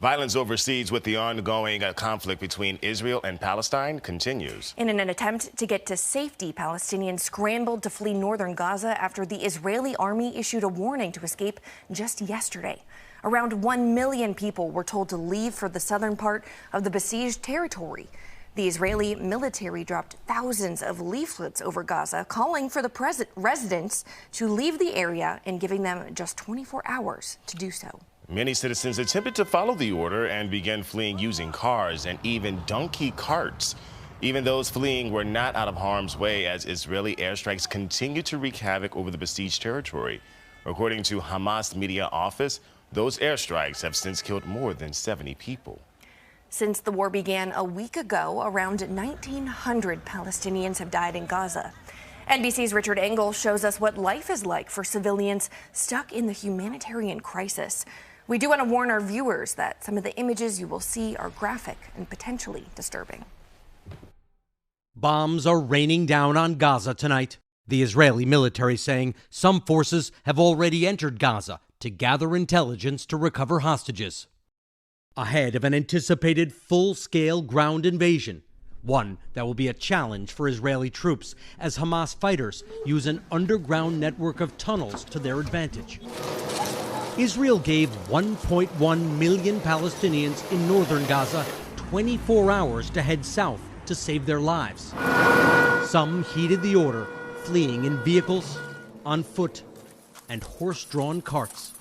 Violence overseas with the ongoing conflict between Israel and Palestine continues. In an attempt to get to safety, Palestinians scrambled to flee northern Gaza after the Israeli army issued a warning to escape just yesterday. Around 1 million people were told to leave for the southern part of the besieged territory. The Israeli military dropped thousands of leaflets over Gaza, calling for the residents to leave the area and giving them just 24 hours to do so. Many citizens attempted to follow the order and began fleeing using cars and even donkey carts. Even those fleeing were not out of harm's way as Israeli airstrikes continue to wreak havoc over the besieged territory. According to Hamas media office, those airstrikes have since killed more than 70 people. Since the war began a week ago, around 1,900 Palestinians have died in Gaza. NBC's Richard Engel shows us what life is like for civilians stuck in the humanitarian crisis. We do want to warn our viewers that some of the images you will see are graphic and potentially disturbing. Bombs are raining down on Gaza tonight. The Israeli military saying some forces have already entered Gaza to gather intelligence to recover hostages. Ahead of an anticipated full-scale ground invasion, one that will be a challenge for Israeli troops as Hamas fighters use an underground network of tunnels to their advantage. Israel gave 1.1 million Palestinians in northern Gaza 24 hours to head south to save their lives. Some heeded the order, fleeing in vehicles, on foot, and horse-drawn carts.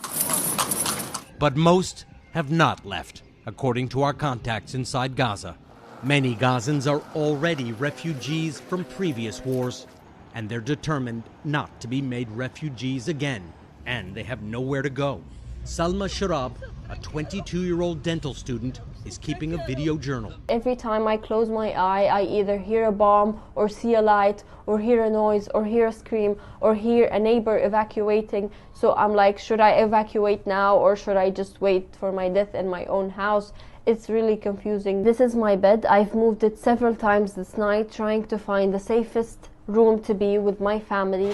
But most have not left, according to our contacts inside Gaza. Many Gazans are already refugees from previous wars, and they're determined not to be made refugees again. And they have nowhere to go. Salma Sharab, a 22-year-old dental student, is keeping a video journal. Every time I close my eye, I either hear a bomb or see a light or hear a noise or hear a scream or hear a neighbor evacuating. So I'm like, should I evacuate now or should I just wait for my death in my own house? It's really confusing. This is my bed. I've moved it several times this night, trying to find the safest room to be with my family.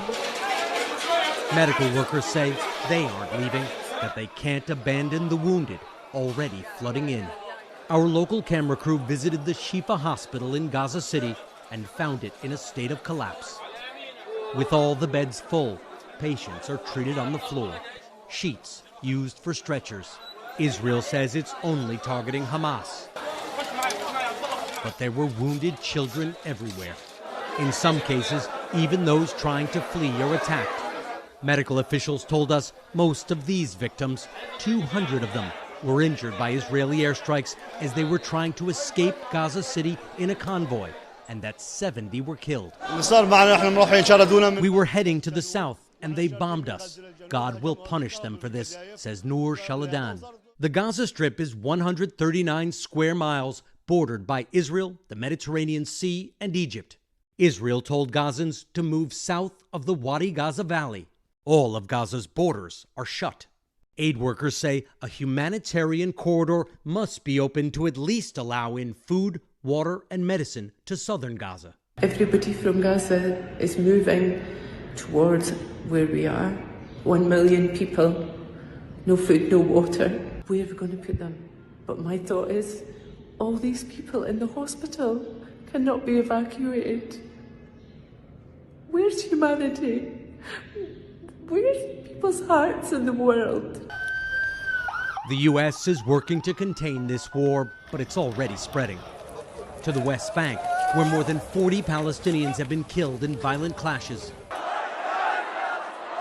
Medical workers say they aren't leaving, that they can't abandon the wounded already flooding in. Our local camera crew visited the Shifa hospital in Gaza City and found it in a state of collapse. With all the beds full, patients are treated on the floor, sheets used for stretchers. Israel says it's only targeting Hamas. But there were wounded children everywhere. In some cases, even those trying to flee are attacked. Medical officials told us most of these victims, 200 of them, were injured by Israeli airstrikes as they were trying to escape Gaza City in a convoy, and that 70 were killed. We were heading to the south, and they bombed us. God will punish them for this, says Noor Shaladan. The Gaza Strip is 139 square miles, bordered by Israel, the Mediterranean Sea, and Egypt. Israel told Gazans to move south of the Wadi Gaza Valley. All of Gaza's borders are shut. Aid workers say a humanitarian corridor must be open to at least allow in food, water, and medicine to southern Gaza. Everybody from Gaza is moving towards where we are. 1 million people, no food, no water. Where are we going to put them? But my thought is, all these people in the hospital cannot be evacuated. Where's humanity? Where's people's hearts in the world? The U.S. is working to contain this war, but it's already spreading. To the West Bank, where more than 40 Palestinians have been killed in violent clashes.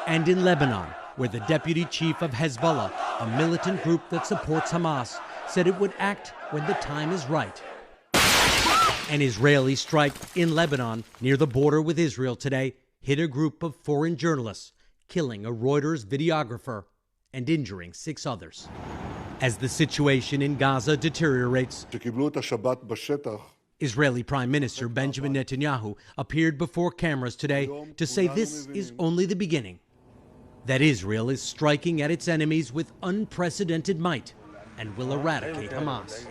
And in Lebanon, where the deputy chief of Hezbollah, a militant group that supports Hamas, said it would act when the time is right. An Israeli strike in Lebanon, near the border with Israel today, hit a group of foreign journalists, killing a Reuters videographer and injuring 6 others. As the situation in Gaza deteriorates, Israeli Prime Minister Benjamin Netanyahu appeared before cameras today to say this is only the beginning, that Israel is striking at its enemies with unprecedented might and will eradicate Hamas.